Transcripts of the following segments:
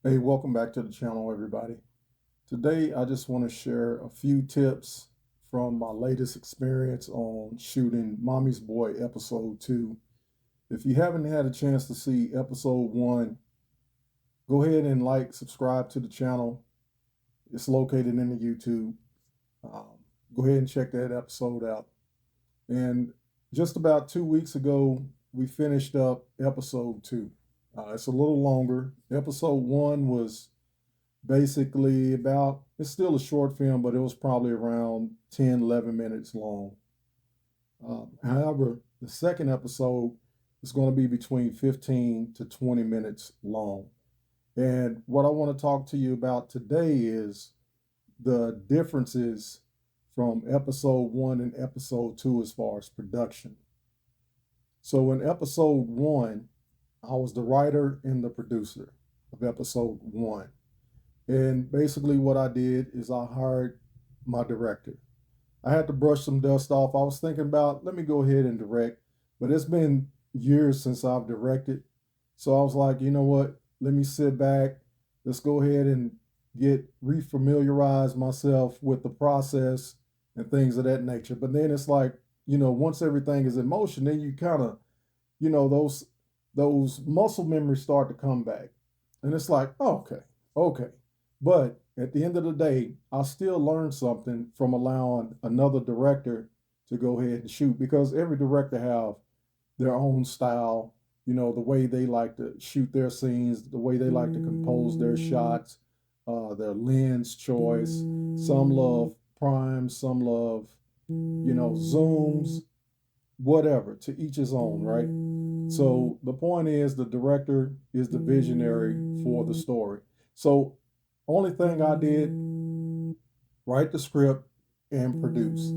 Hey, welcome back to the channel, everybody. Today, I just want to share a few tips from my latest experience on shooting Mommy's Boy Episode 2. If you haven't had a chance to see Episode 1, go ahead and subscribe to the channel. It's located in the YouTube. Um, Go ahead and check that episode out. And just about 2 weeks ago, we finished up Episode 2. It's a little longer. Episode 1 was basically about, it's still a short film, but it was probably around 10, 11 minutes long. However, the second episode is going to be between 15 to 20 minutes long. And what I want to talk to you about today is the differences from episode 1 and episode 2 as far as production. So in episode 1, I was the writer and the producer of episode 1. And basically, what I did is I hired my director. I had to brush some dust off. I was thinking about, let me go ahead and direct, but it's been years since I've directed. So I was like, you know what? Let me sit back. Let's go ahead and get refamiliarize myself with the process and things of that nature. But then it's like, once everything is in motion, then you kind of, those muscle memories start to come back. And it's like, oh, okay. But at the end of the day, I still learned something from allowing another director to go ahead and shoot, because every director have their own style, the way they like to shoot their scenes, the way they like to compose their shots, their lens choice. Some love prime, some love, zooms, whatever, to each his own, right? So the point is, the director is the visionary for the story. So only thing I did, write the script and produce.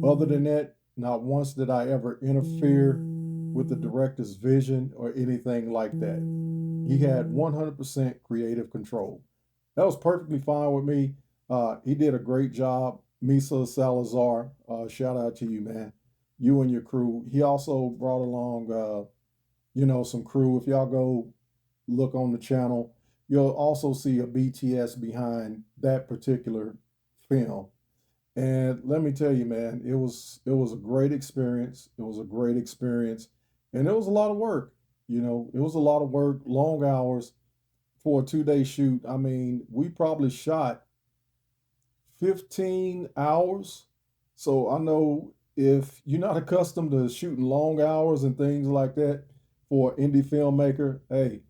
Other than that, not once did I ever interfere with the director's vision or anything like that. He had 100% creative control. That was perfectly fine with me. He did a great job. Misa Salazar, shout out to you, man. You and your crew. He also brought along, some crew. If y'all go look on the channel, you'll also see a BTS behind that particular film. And let me tell you, man, it was a great experience. It was a great experience, and it was a lot of work. It was a lot of work, long hours for a 2 day shoot. I mean, we probably shot 15 hours. So I know if you're not accustomed to shooting long hours and things like that for an indie filmmaker, hey,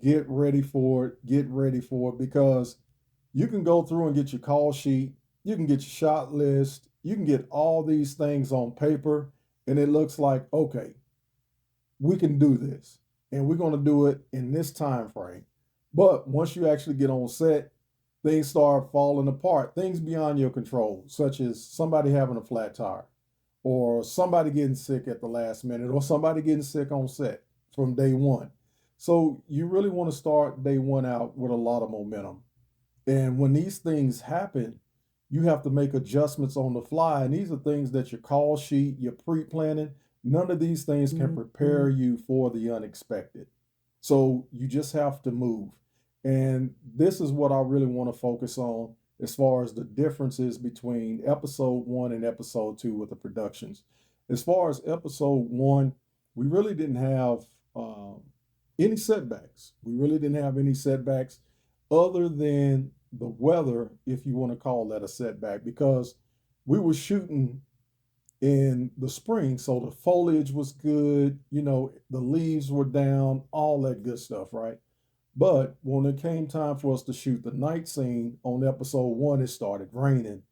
get ready for it. Get ready for it, because you can go through and get your call sheet, you can get your shot list, you can get all these things on paper, and it looks like, okay, we can do this, and we're going to do it in this time frame. But once you actually get on set, things start falling apart, things beyond your control, such as somebody having a flat tire, or somebody getting sick at the last minute, or somebody getting sick on set from day one. So you really want to start day one out with a lot of momentum. And when these things happen, you have to make adjustments on the fly. And these are things that your call sheet, your pre planning, none of these things can prepare you for the unexpected. So you just have to move. And this is what I really want to focus on as far as the differences between episode 1 and episode 2 with the productions. As far as episode 1, we really didn't have any setbacks. We really didn't have any setbacks other than the weather, if you want to call that a setback, because we were shooting in the spring, so the foliage was good, the leaves were down, all that good stuff, right? But when it came time for us to shoot the night scene on episode 1, it started raining.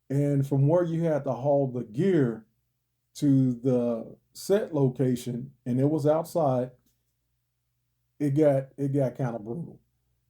And from where you had to haul the gear to the set location, and it was outside, it got kind of brutal.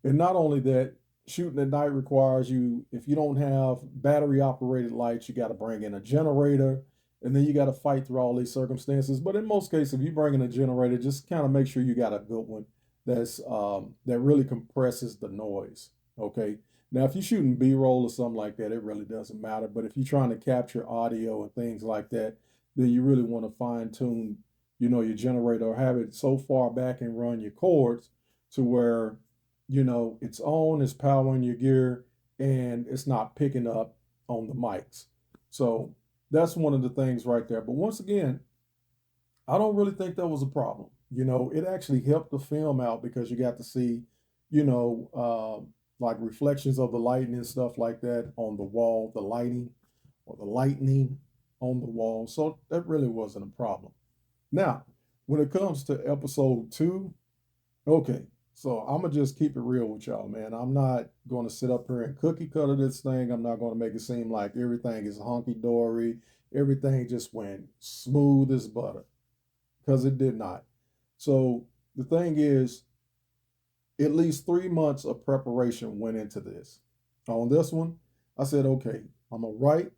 And not only that, shooting at night requires you, if you don't have battery operated lights, you got to bring in a generator, and then you got to fight through all these circumstances. But in most cases, if you bring in a generator, just kind of make sure you got a good one that really compresses the noise. Okay. Now, if you're shooting B-roll or something like that, it really doesn't matter. But if you're trying to capture audio and things like that, then you really want to fine tune, your generator, or have it so far back and run your cords to where it's on, it's powering your gear, and it's not picking up on the mics. So that's one of the things right there. But once again, I don't really think that was a problem. It actually helped the film out because you got to see, like reflections of the lighting and stuff like that on the wall, the lighting or the lightning on the wall. So that really wasn't a problem. Now, when it comes to episode two, okay, so I'm gonna just keep it real with y'all, man. I'm not going to sit up here and cookie cutter this thing. I'm not going to make it seem like everything is hunky dory, everything just went smooth as butter, because it did not. So the thing is, at least 3 months of preparation went into this. On this one, I said, okay, I'm gonna write,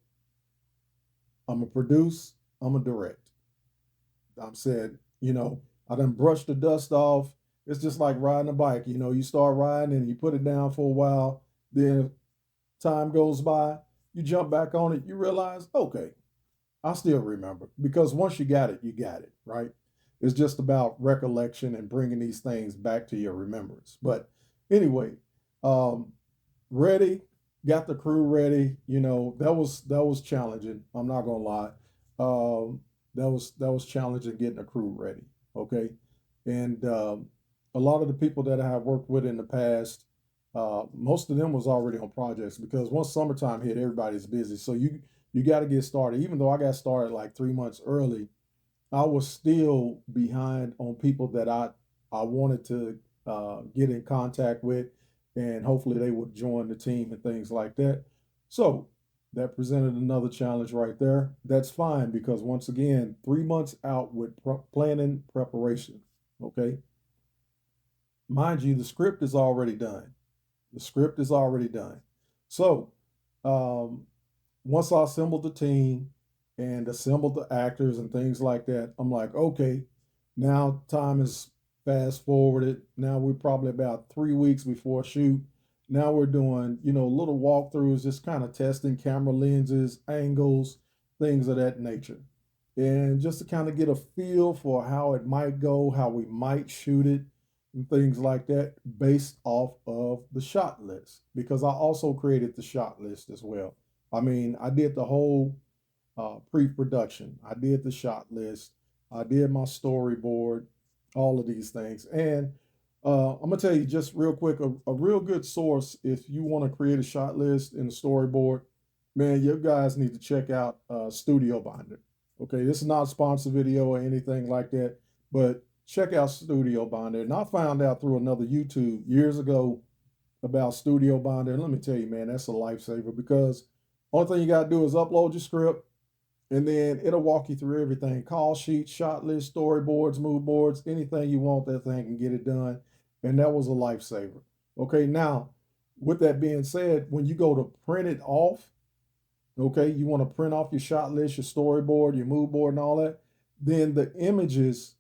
I'm gonna produce, I'm gonna direct. I said, I done brushed the dust off. It's just like riding a bike. You start riding and you put it down for a while, then time goes by, you jump back on it, you realize, okay, I still remember. Because once you got it, right? It's just about recollection and bringing these things back to your remembrance. But anyway, um, ready, got the crew ready. That was challenging. I'm not gonna lie. That was challenging getting the crew ready. Okay, and a lot of the people that I have worked with in the past, most of them was already on projects because once summertime hit, everybody's busy. So you got to get started. Even though I got started like 3 months early, I was still behind on people that I wanted to get in contact with, and hopefully they would join the team and things like that. So that presented another challenge right there. That's fine because once again, 3 months out with planning preparation. Okay, mind you, the script is already done. The script is already done. So um, once I assembled the team and assembled the actors and things like that, I'm like, okay, now time is fast forwarded. Now we're probably about 3 weeks before shoot. Now we're doing, little walkthroughs, just kind of testing camera lenses, angles, things of that nature. And just to kind of get a feel for how it might go, how we might shoot it, and things like that based off of the shot list. Because I also created the shot list as well. I mean, I did the whole pre-production. I did the shot list. I did my storyboard, all of these things. And I'm gonna tell you just real quick, a real good source if you want to create a shot list and a storyboard, man, you guys need to check out Studio Binder. Okay, this is not a sponsor video or anything like that, but check out Studio Binder. And I found out through another YouTube years ago about Studio Binder. And let me tell you, man, that's a lifesaver because only thing you got to do is upload your script and then it'll walk you through everything: call sheets, shot list, storyboards, mood boards, anything you want, that thing can get it done. And that was a lifesaver. Okay, now with that being said, when you go to print it off, okay, you want to print off your shot list, your storyboard, your mood board, and all that, then the images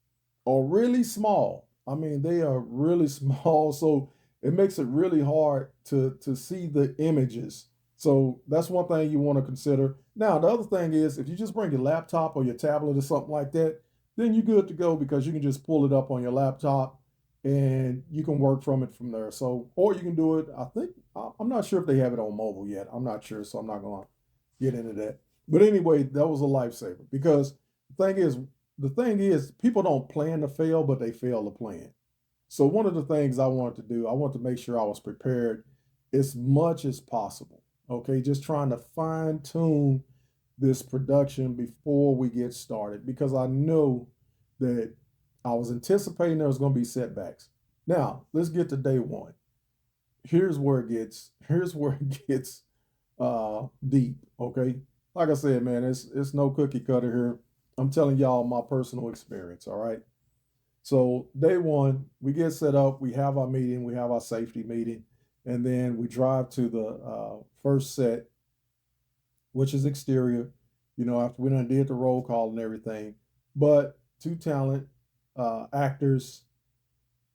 are really small. I mean, they are really small, so it makes it really hard to see the images. So that's one thing you want to consider. Now, the other thing is if you just bring your laptop or your tablet or something like that, then you're good to go because you can just pull it up on your laptop and you can work from it from there. So, or you can do it. I think I'm not sure if they have it on mobile yet. I'm not sure, so I'm not going to get into that. But anyway, that was a lifesaver because the thing is, people don't plan to fail, but they fail to plan. So one of the things I wanted to do, I wanted to make sure I was prepared as much as possible. Okay, just trying to fine tune this production before we get started because I know that I was anticipating there was going to be setbacks. Now let's get to day one. Here's where it gets deep. Okay, like I said, man, it's no cookie cutter here. I'm telling y'all my personal experience. All right. So day one, we get set up, we have our meeting, we have our safety meeting, and then we drive to the first set, which is exterior. After we done did the roll call and everything, but two talent actors,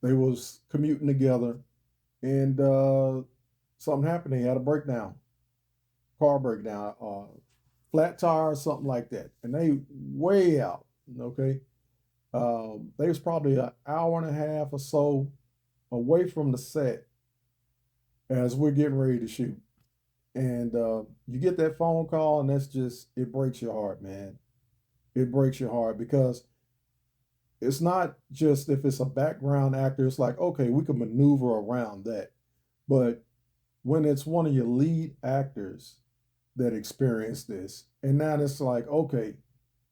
they was commuting together, and something happened. They had a breakdown, car breakdown, flat tire, something like that, and they way out. Okay, they was probably an hour and a half or so away from the set, as we're getting ready to shoot. And you get that phone call, and that's just, it breaks your heart, man. It breaks your heart because it's not just if it's a background actor, it's like, okay, we can maneuver around that. But when it's one of your lead actors that experienced this, and now it's like, okay,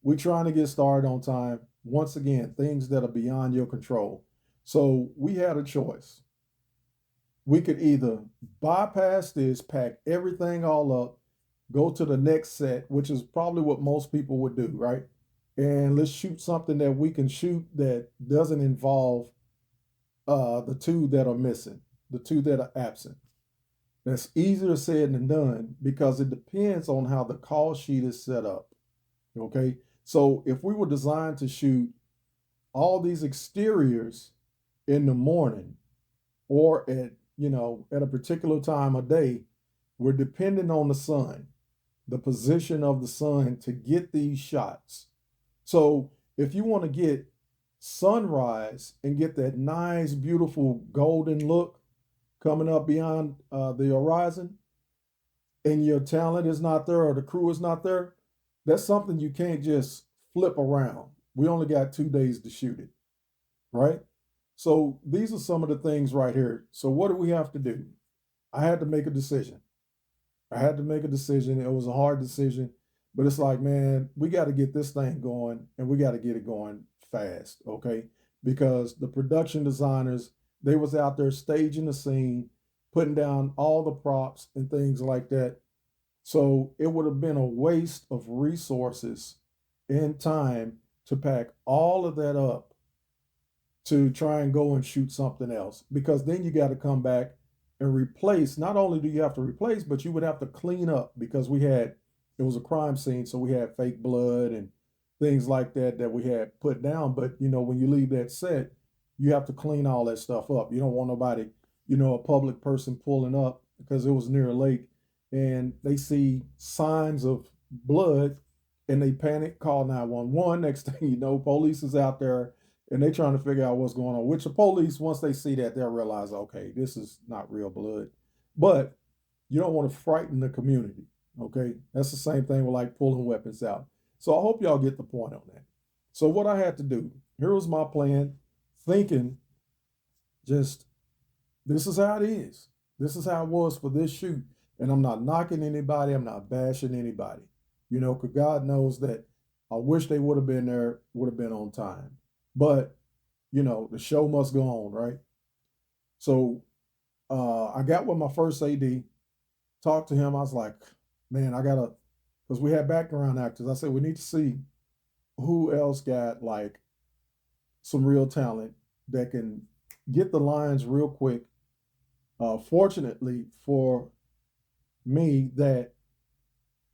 we're trying to get started on time. Once again, things that are beyond your control. So we had a choice. We could either bypass this, pack everything all up, go to the next set, which is probably what most people would do, right? And let's shoot something that we can shoot that doesn't involve the two that are missing, the two that are absent. That's easier said than done because it depends on how the call sheet is set up. Okay. So if we were designed to shoot all these exteriors in the morning or at a particular time of day, we're dependent on the sun, the position of the sun to get these shots. So if you want to get sunrise and get that nice, beautiful golden look coming up beyond the horizon, and your talent is not there or the crew is not there, that's something you can't just flip around. We only got 2 days to shoot it, right? So these are some of the things right here. So what do we have to do? I had to make a decision. I had to make a decision. It was a hard decision, but it's like, man, we got to get this thing going and we got to get it going fast, okay? Because the production designers, they was out there staging the scene, putting down all the props and things like that. So it would have been a waste of resources and time to pack all of that up to try and go and shoot something else because then you got to come back and replace. Not only do you have to replace, but you would have to clean up because it was a crime scene, so we had fake blood and things like that that we had put down. But when you leave that set, you have to clean all that stuff up. You don't want nobody, a public person pulling up because it was near a lake and they see signs of blood and they panic, call 911. Next thing you know, police is out there and they trying to figure out what's going on. Which the police, once they see that, they'll realize, okay, this is not real blood. But you don't want to frighten the community. Okay, that's the same thing with like pulling weapons out. So I hope y'all get the point on that. So what I had to do, here was my plan, thinking just this is how it is. This is how it was for this shoot. And I'm not knocking anybody. I'm not bashing anybody. Because God knows that I wish they would have been there, would have been on time. But, the show must go on, right? So I got with my first AD, talked to him. I was like, man, because we had background actors. I said, we need to see who else got like some real talent that can get the lines real quick. Fortunately for me, that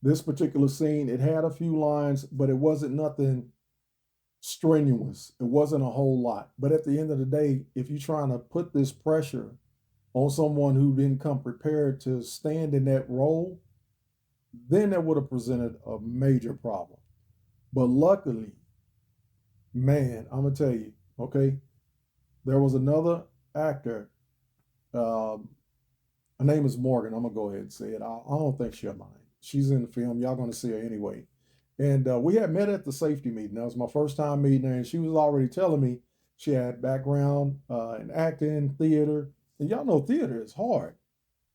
this particular scene, it had a few lines, but it wasn't nothing strenuous. It wasn't a whole lot. But at the end of the day, if you're trying to put this pressure on someone who didn't come prepared to stand in that role, then that would have presented a major problem. But luckily, man, I'm gonna tell you, okay, there was another actor. Her name is Morgan. I'm gonna go ahead and say it. I don't think she'll mind. She's in the film. Y'all gonna see her anyway. And we had met at the safety meeting. That was my first time meeting her, and she was already telling me she had background in acting, theater, and y'all know theater is hard.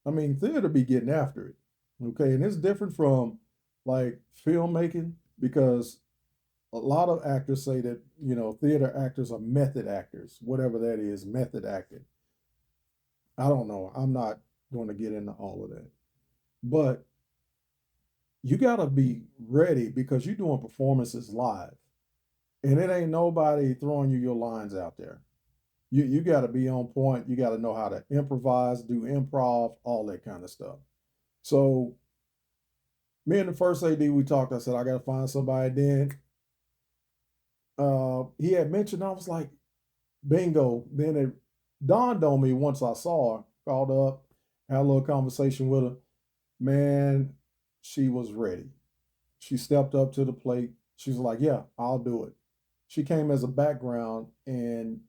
I mean, theater be getting after it, okay? And it's different from like filmmaking because a lot of actors say that theater actors are method actors, whatever that is, method acting. I don't know. I'm not going to get into all of that, but you got to be ready because you're doing performances live and it ain't nobody throwing you your lines out there. You got to be on point. You got to know how to improvise, do improv, all that kind of stuff. So me and the first AD, we talked. I said, I got to find somebody. Then he had mentioned, I was like, bingo. Then it dawned on me once I saw her, called up, had a little conversation with her. Man, she was ready. She stepped up to the plate. She was like, yeah, I'll do it. She came as a background and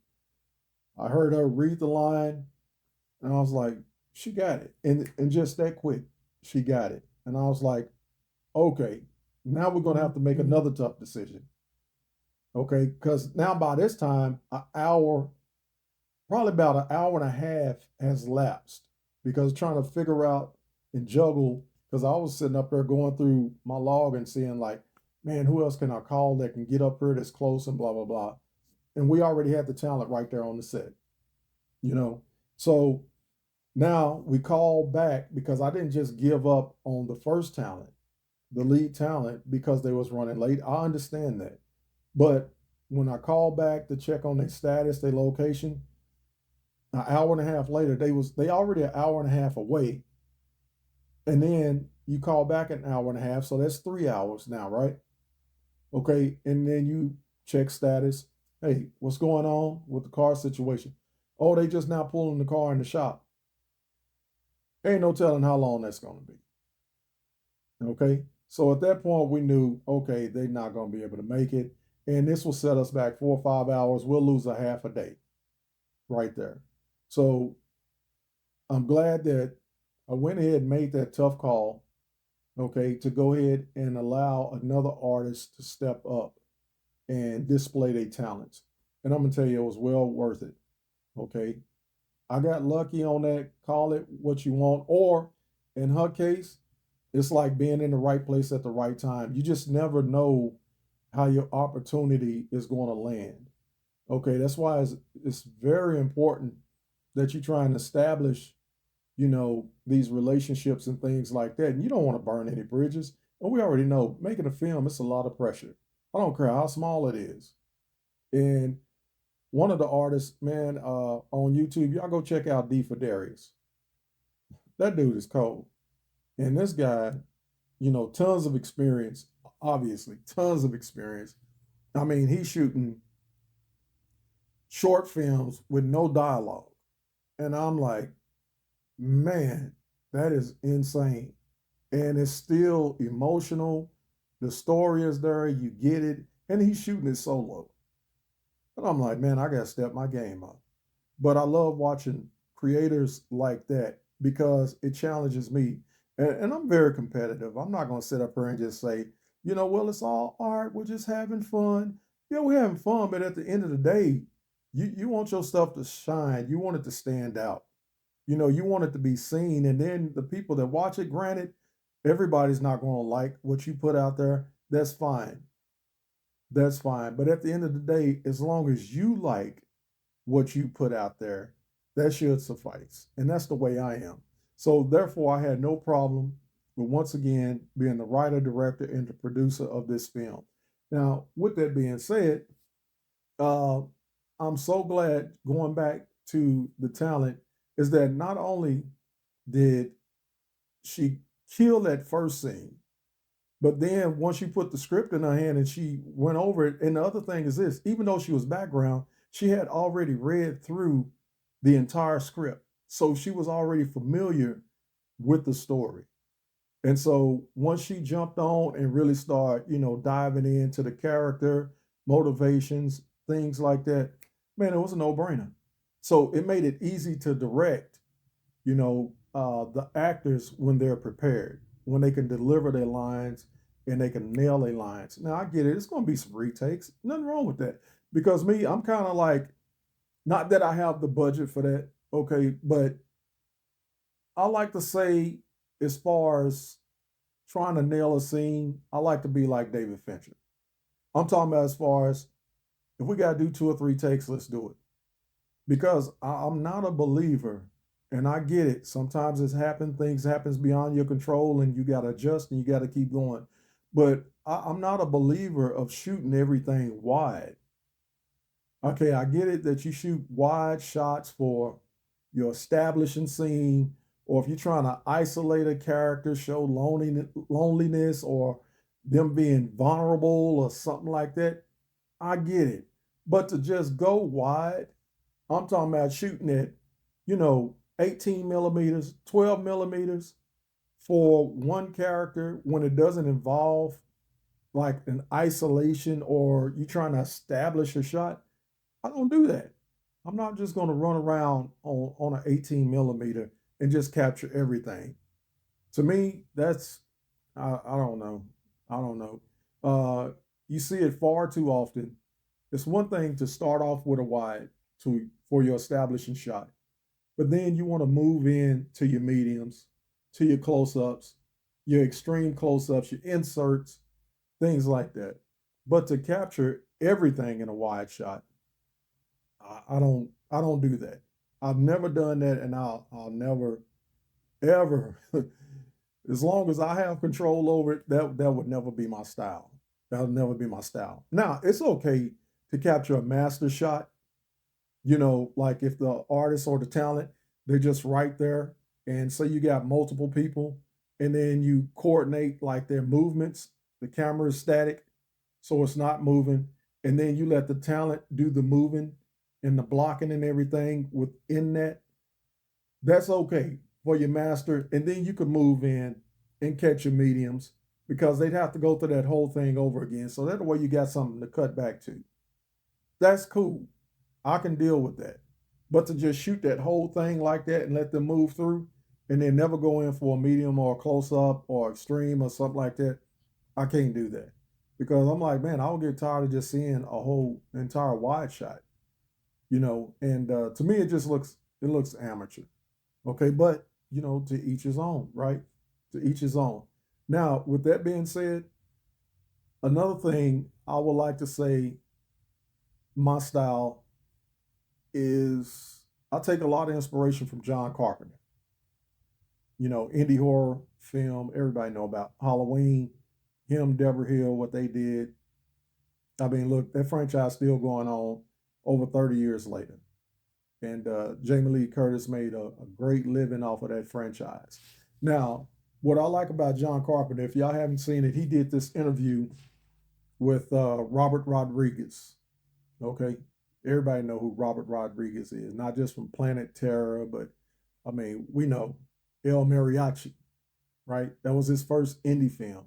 I heard her read the line and I was like, She got it. And just that quick, she got it. And I was like, okay, now we're gonna have to make another tough decision. Okay, because now by this time, an hour, probably about an hour and a half has lapsed because trying to figure out and juggle, because I was sitting up there going through my log and seeing like, man, who else can I call that can get up here that's close and blah blah blah. And we already had the talent right there on the set, you know. So now we call back because I didn't just give up on the first talent, the lead talent, because they was running late. I understand that. But when I called back to check on their status, their location, an hour and a half later, they already an hour and a half away. And then you call back an hour and a half, so that's 3 hours now, right? Okay, and then you check status. Hey, what's going on with the car situation? Oh, they just now pulling the car in the shop. Ain't no telling how long that's going to be. Okay, so at that point we knew, okay, they're not going to be able to make it, and this will set us back 4 or 5 hours. We'll lose a half a day right there. So I'm glad that I went ahead and made that tough call, okay, to go ahead and allow another artist to step up and display their talents. And I'm gonna tell you, it was well worth it. Okay, I got lucky on that. Call it what you want, or in her case, it's like being in the right place at the right time. You just never know how your opportunity is going to land. Okay, that's why it's very important that you try and establish, these relationships and things like that. And you don't want to burn any bridges. And we already know making a film, it's a lot of pressure. I don't care how small it is. And one of the artists, man, on YouTube, y'all go check out D for Darius. That dude is cold. And this guy, tons of experience, obviously, tons of experience. I mean, he's shooting short films with no dialogue. And I'm like, man, that is insane. And it's still emotional. The story is there, you get it. And he's shooting it solo. And I'm like, man, I got to step my game up. But I love watching creators like that because it challenges me. And I'm very competitive. I'm not going to sit up here and just say, well, it's all art. We're just having fun. Yeah, we're having fun. But at the end of the day, you want your stuff to shine. You want it to stand out. You want it to be seen. And then the people that watch it, granted, everybody's not going to like what you put out there. That's fine. That's fine. But at the end of the day, as long as you like what you put out there, that should suffice. And that's the way I am. So therefore, I had no problem with once again being the writer, director, and the producer of this film. Now, with that being said, uh, I'm so glad going back to the talent is that not only did she kill that first scene, but then once she put the script in her hand and she went over it, and the other thing is this, even though she was background, she had already read through the entire script. So she was already familiar with the story. And so once she jumped on and really started, diving into the character, motivations, things like that, man, it was a no-brainer. So it made it easy to direct, the actors when they're prepared, when they can deliver their lines and they can nail their lines. Now I get it; it's going to be some retakes. Nothing wrong with that. Because me, I'm kind of like, not that I have the budget for that, okay, but I like to say, as far as trying to nail a scene, I like to be like David Fincher. I'm talking about as far as if we got to do 2 or 3 takes, let's do it. Because I'm not a believer, and I get it. Sometimes it's happened, things happens beyond your control, and you got to adjust and you got to keep going. But I'm not a believer of shooting everything wide. Okay, I get it that you shoot wide shots for your establishing scene, or if you're trying to isolate a character, show loneliness, or them being vulnerable or something like that. I get it. But to just go wide, I'm talking about shooting at, 18 millimeters, 12 millimeters for one character when it doesn't involve like an isolation or you trying to establish a shot. I don't do that. I'm not just going to run around on an 18 millimeter and just capture everything. To me, that's I don't know. I don't know. You see it far too often. It's one thing to start off with a wide for your establishing shot, but then you want to move in to your mediums, to your close-ups, your extreme close-ups, your inserts, things like that. But to capture everything in a wide shot, I don't do that. I've never done that, and I'll never ever as long as I have control over it, that would never be my style. That would never be my style. Now it's okay to capture a master shot, like if the artist or the talent, they're just right there. And so you got multiple people, and then you coordinate like their movements. The camera is static, so it's not moving. And then you let the talent do the moving and the blocking and everything within that. That's okay for your master. And then you can move in and catch your mediums because they'd have to go through that whole thing over again. So that way you got something to cut back to. That's cool. I can deal with that. But to just shoot that whole thing like that and let them move through and then never go in for a medium or a close up or extreme or something like that, I can't do that. Because I'm like, man, I'll get tired of just seeing a whole entire wide shot, and to me it looks amateur. Okay, but to each his own, right? To each his own. Now, with that being said, another thing I would like to say, my style is I take a lot of inspiration from John Carpenter. Indie horror film, everybody know about Halloween, him, Deborah Hill, what they did. I mean, look, that franchise still going on over 30 years later. And Jamie Lee Curtis made a great living off of that franchise. Now, what I like about John Carpenter, if y'all haven't seen it, he did this interview with Robert Rodriguez. Okay, everybody know who Robert Rodriguez is, not just from Planet Terror, but I mean we know El Mariachi, right? That was his first indie film,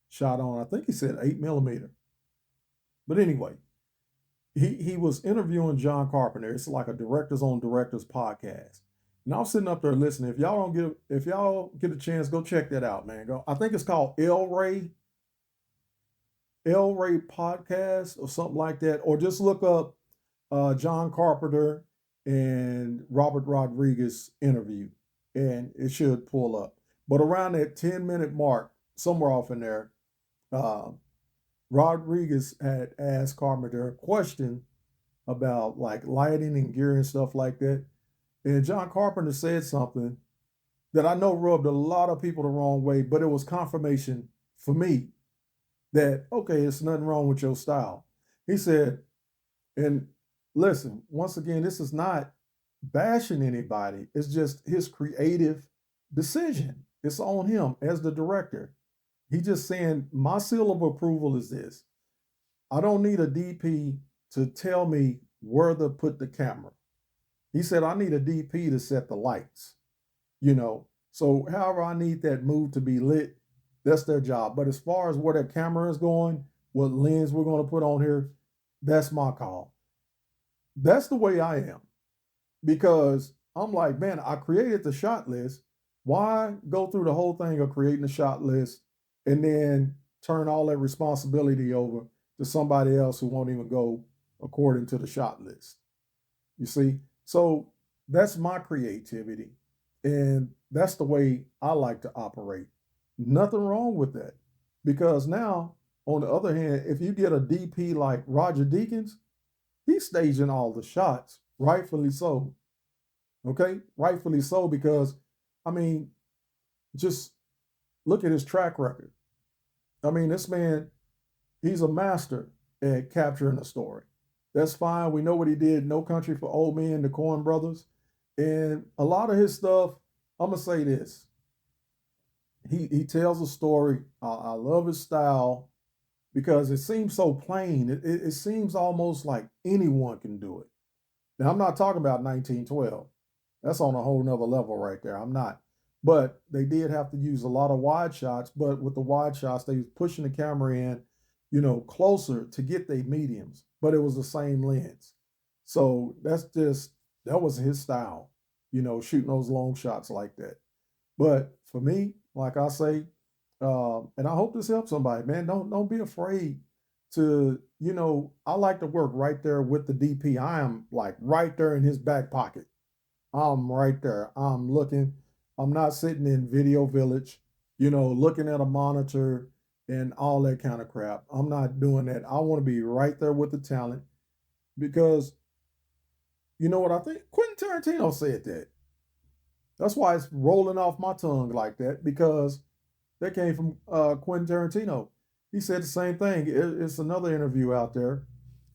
shot on I think he said 8 millimeter. But anyway, he was interviewing John Carpenter. It's like a directors on directors podcast. And I'm sitting up there listening. If y'all get a chance, go check that out, man. Go. I think it's called El Ray podcast or something like that, or just look up John Carpenter and Robert Rodriguez interview, and it should pull up. But around that 10-minute mark, somewhere off in there, Rodriguez had asked Carpenter a question about like lighting and gear and stuff like that. And John Carpenter said something that I know rubbed a lot of people the wrong way, but it was confirmation for me that, okay, it's nothing wrong with your style. He said, and listen, once again, this is not bashing anybody. It's just his creative decision. It's on him as the director. He just saying, my seal of approval is this. I don't need a DP to tell me where to put the camera. He said, I need a DP to set the lights, So however I need that move to be lit, that's their job. But as far as where that camera is going, what lens we're going to put on here, that's my call. That's the way I am. Because I'm like, man, I created the shot list. Why go through the whole thing of creating a shot list and then turn all that responsibility over to somebody else who won't even go according to the shot list? You see? So that's my creativity. And that's the way I like to operate. Nothing wrong with that. Because now, on the other hand, if you get a DP like Roger Deakins, he's staging all the shots, rightfully so. Okay? Rightfully so, because, I mean, just look at his track record. I mean, this man, he's a master at capturing a story. That's fine. We know what he did, No Country for Old Men, the Coen Brothers. And a lot of his stuff, I'm going to say this. He tells a story. I love his style because it seems so plain. It seems almost like anyone can do it. Now, I'm not talking about 1912. That's on a whole nother level right there. I'm not. But they did have to use a lot of wide shots. But with the wide shots, they was pushing the camera in, closer to get their mediums. But it was the same lens. So that was his style. shooting those long shots like that. But for me, like I say, and I hope this helps somebody, man. Don't be afraid to, I like to work right there with the DP. I am like right there in his back pocket. I'm right there. I'm looking. I'm not sitting in Video Village, looking at a monitor and all that kind of crap. I'm not doing that. I want to be right there with the talent because you know what I think? Quentin Tarantino said that. That's why it's rolling off my tongue like that because that came from Quentin Tarantino. He said the same thing. It's another interview out there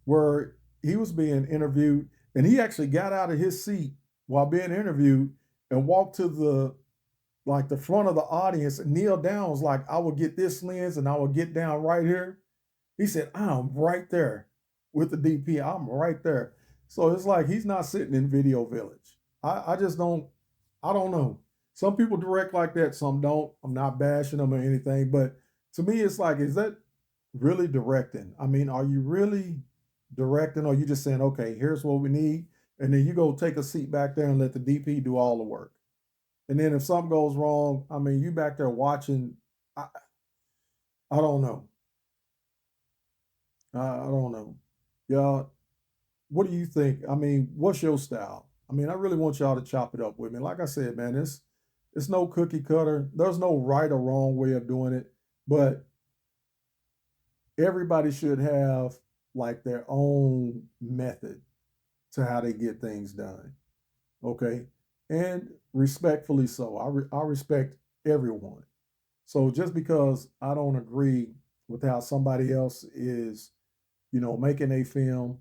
where he was being interviewed and he actually got out of his seat while being interviewed and walked to the front of the audience and kneel down. Was like, I will get this lens and I will get down right here. He said, I'm right there with the DP. I'm right there. So it's like he's not sitting in Video Village. I just don't, I don't know. Some people direct like that, some don't. I'm not bashing them or anything, but to me, it's like, is that really directing? I mean, are you really directing, or are you just saying, okay, here's what we need, and then you go take a seat back there and let the DP do all the work? And then if something goes wrong, I mean, you back there watching. I, I don't know. I don't know. Y'all, what do you think? I mean, what's your style? I mean, I really want y'all to chop it up with me. Like I said, man, it's no cookie cutter. There's no right or wrong way of doing it, but everybody should have like their own method to how they get things done. Okay, and respectfully so. I respect everyone. So just because I don't agree with how somebody else is, making a film,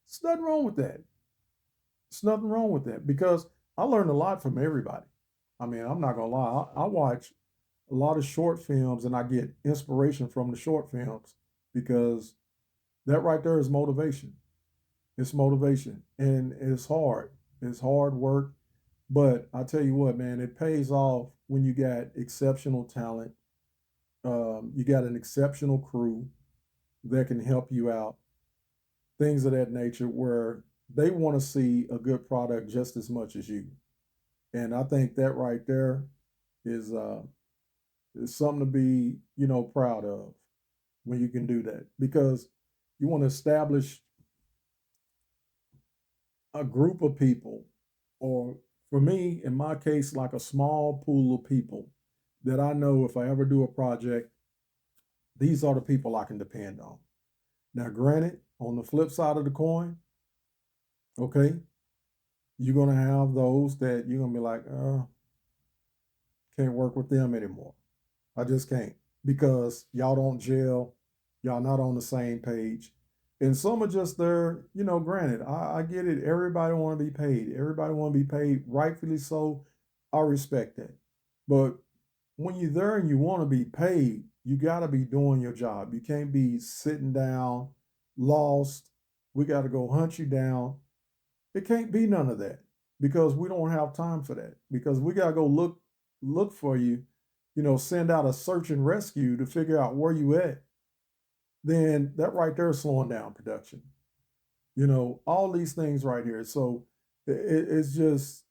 there's nothing wrong with that. There's nothing wrong with that because I learned a lot from everybody. I mean, I'm not gonna lie. I watch a lot of short films and I get inspiration from the short films because that right there is motivation. It's motivation and it's hard. It's hard work. But I tell you what, man, it pays off when you got exceptional talent. You got an exceptional crew that can help you out, things of that nature, where they want to see a good product just as much as you. And I think that right there is something to be, proud of when you can do that because you want to establish a group of people, or for me, in my case, like a small pool of people that I know if I ever do a project, these are the people I can depend on. Now, granted, on the flip side of the coin, okay, you're gonna have those that you're gonna be like, can't work with them anymore. I just can't because y'all don't gel, y'all not on the same page. And some are just there, granted, I get it. Everybody want to be paid. Everybody want to be paid, rightfully so. I respect that. But when you're there and you want to be paid, you got to be doing your job. You can't be sitting down, lost. We got to go hunt you down. It can't be none of that because we don't have time for that. Because we got to go look for you, send out a search and rescue to figure out where you at. Then that right there is slowing down production. All these things right here. So it's just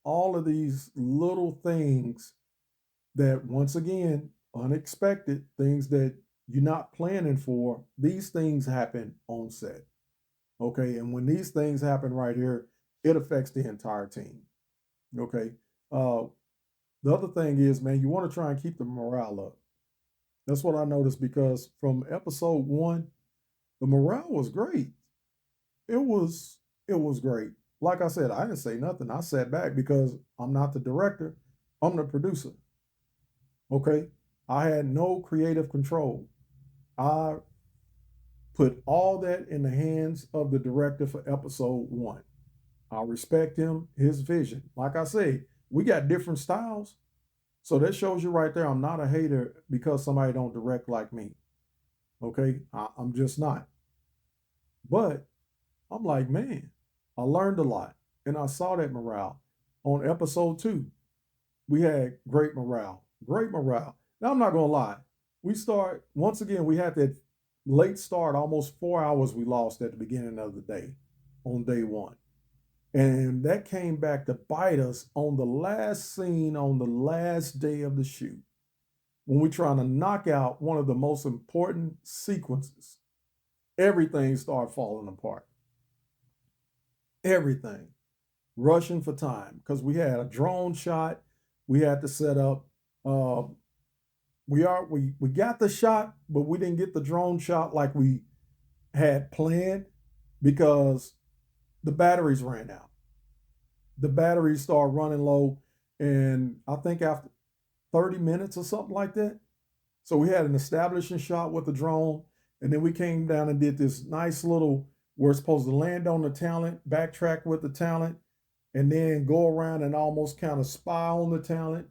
all of these little things that, once again, unexpected things that you're not planning for. These things happen on set. Okay. And when these things happen right here, it affects the entire team. Okay. Uh, the other thing is, man, you want to try and keep the morale up. That's what I noticed because from episode one, the morale was great. It was great. Like I said, I didn't say nothing. I sat back because I'm not the director. I'm the producer. Okay. I had no creative control. I put all that in the hands of the director for episode one. I respect him, his vision. Like I say, we got different styles. So that shows you right there, I'm not a hater because somebody don't direct like me. Okay. I'm just not. But I'm like, man, I learned a lot. And I saw that morale. On episode two, we had great morale. Great morale. Now, I'm not going to lie. Once again, we had that late start, almost 4 hours we lost at the beginning of the day on day one. And that came back to bite us on the last scene on the last day of the shoot when we're trying to knock out one of the most important sequences. Everything started falling apart. Everything. Rushing for time because we had a drone shot. We had to set up. Uh, we got the shot, but we didn't get the drone shot like we had planned because the batteries ran out. The batteries started running low, and I think after 30 minutes or something like that. So we had an establishing shot with the drone, and then we came down and did this nice little. We're supposed to land on the talent, backtrack with the talent, and then go around and almost kind of spy on the talent.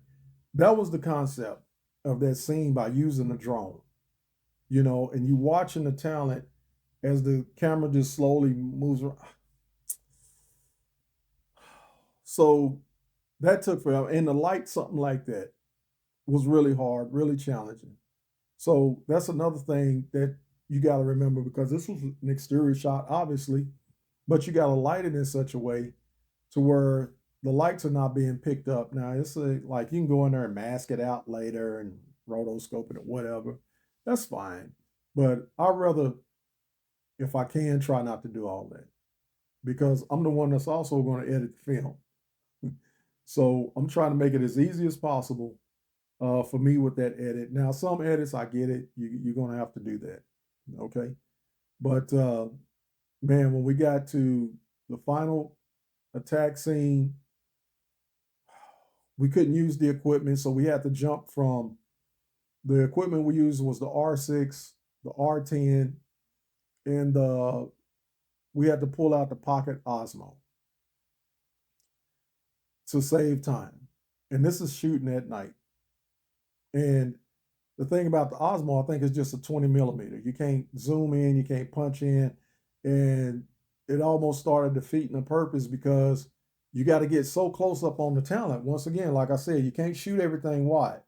That was the concept of that scene by using the drone, and you watching the talent as the camera just slowly moves around. So that took forever. And to light something like that was really hard, really challenging. So that's another thing that you got to remember because this was an exterior shot, obviously, but you got to light it in such a way to where the lights are not being picked up. Now it's like you can go in there and mask it out later and rotoscope it or whatever. That's fine. But I'd rather, if I can, try not to do all that because I'm the one that's also going to edit the film. So I'm trying to make it as easy as possible for me with that edit. Now, some edits, I get it. You're going to have to do that. Okay. But man, when we got to the final attack scene, we couldn't use the equipment. So we had to jump from the equipment we used was the R6, the R10, and we had to pull out the Pocket Osmo to save time. And this is shooting at night. And the thing about the Osmo, I think, is just a 20 millimeter. You can't zoom in, you can't punch in. And it almost started defeating the purpose because you got to get so close up on the talent. Once again, like I said, you can't shoot everything wide.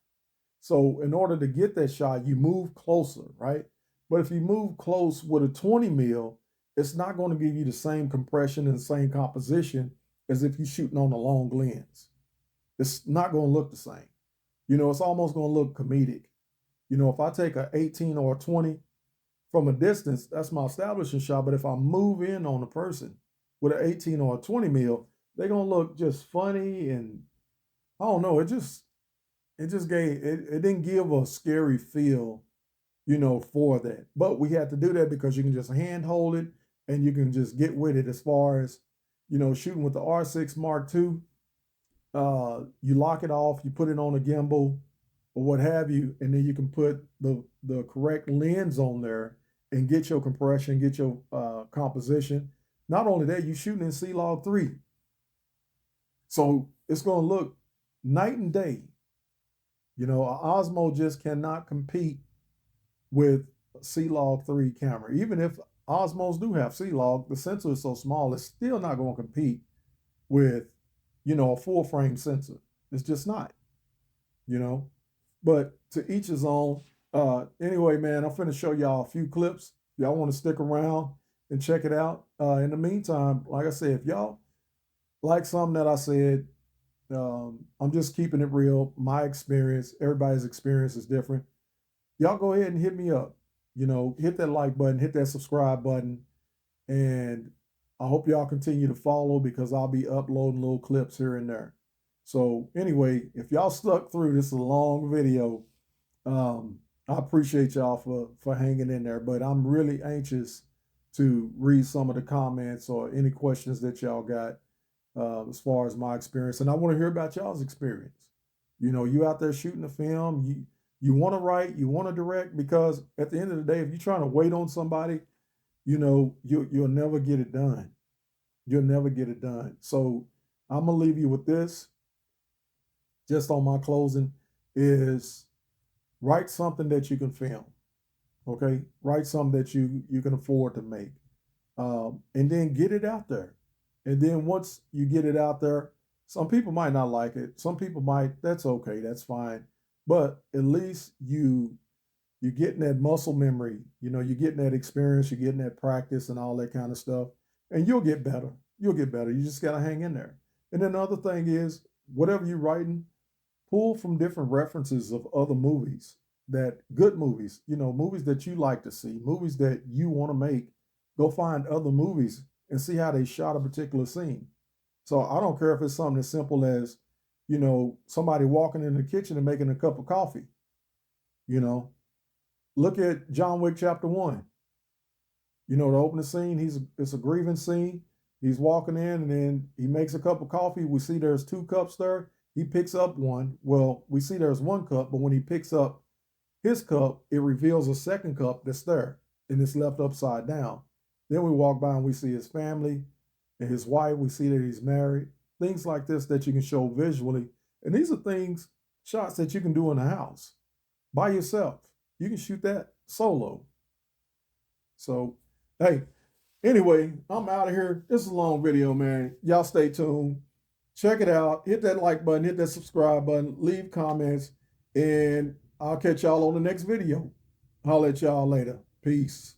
So in order to get that shot, you move closer, right? But if you move close with a 20 mil, it's not going to give you the same compression and the same composition as if you're shooting on a long lens. It's not going to look the same. It's almost going to look comedic. If I take an 18 or a 20 from a distance, that's my establishing shot. But if I move in on a person with an 18 or a 20 mil, they're going to look just funny. And I don't know, it didn't give a scary feel, for that. But we had to do that because you can just hand hold it and you can just get with it as far as, shooting with the R6 Mark II. You lock it off, you put it on a gimbal or what have you, and then you can put the correct lens on there and get your compression, get your composition. Not only that, you're shooting in C-Log 3. So it's going to look night and day. An Osmo just cannot compete with a C-Log 3 camera. Even if Osmos do have C-Log, the sensor is so small, it's still not going to compete with, a full frame sensor. It's just not, But to each his own. Anyway, man, I'm finna show y'all a few clips. Y'all want to stick around and check it out. In the meantime, like I said, if y'all like something that I said, I'm just keeping it real. My experience, everybody's experience is different. Y'all go ahead and hit me up. Hit that like button, hit that subscribe button, and I hope y'all continue to follow because I'll be uploading little clips here and there. So anyway, if y'all stuck through, this is a long video. I appreciate y'all for hanging in there, but I'm really anxious to read some of the comments or any questions that y'all got as far as my experience. And I want to hear about y'all's experience. You out there shooting a film, you want to write, you want to direct, because at the end of the day, if you're trying to wait on somebody, you'll never get it done. You'll never get it done. So I'm gonna leave you with this. Just on my closing, is write something that you can film. Okay, write something that you can afford to make, and then get it out there. And then once you get it out there, some people might not like it. Some people might. That's okay. That's fine. But at least you're getting that muscle memory. You're getting that experience. You're getting that practice and all that kind of stuff. And you'll get better. you'll get better. You just got to hang in there. And then the other thing is, whatever you're writing, pull from different references of other movies, that good movies, movies that you like to see, movies that you want to make. Go find other movies and see how they shot a particular scene. So I don't care if it's something as simple as, somebody walking in the kitchen and making a cup of coffee. You know, look at John Wick Chapter 1. The opening scene, it's a grieving scene. He's walking in and then he makes a cup of coffee. We see there's 2 cups there. He picks up one. Well, we see there's 1 cup, but when he picks up his cup, it reveals a second cup that's there and it's left upside down. Then we walk by and we see his family and his wife. We see that he's married. Things like this that you can show visually. And these are shots that you can do in the house by yourself. You can shoot that solo. So, hey, anyway, I'm out of here. This is a long video, man. Y'all stay tuned. Check it out. Hit that like button. Hit that subscribe button. Leave comments. And I'll catch y'all on the next video. Holler at y'all later. Peace.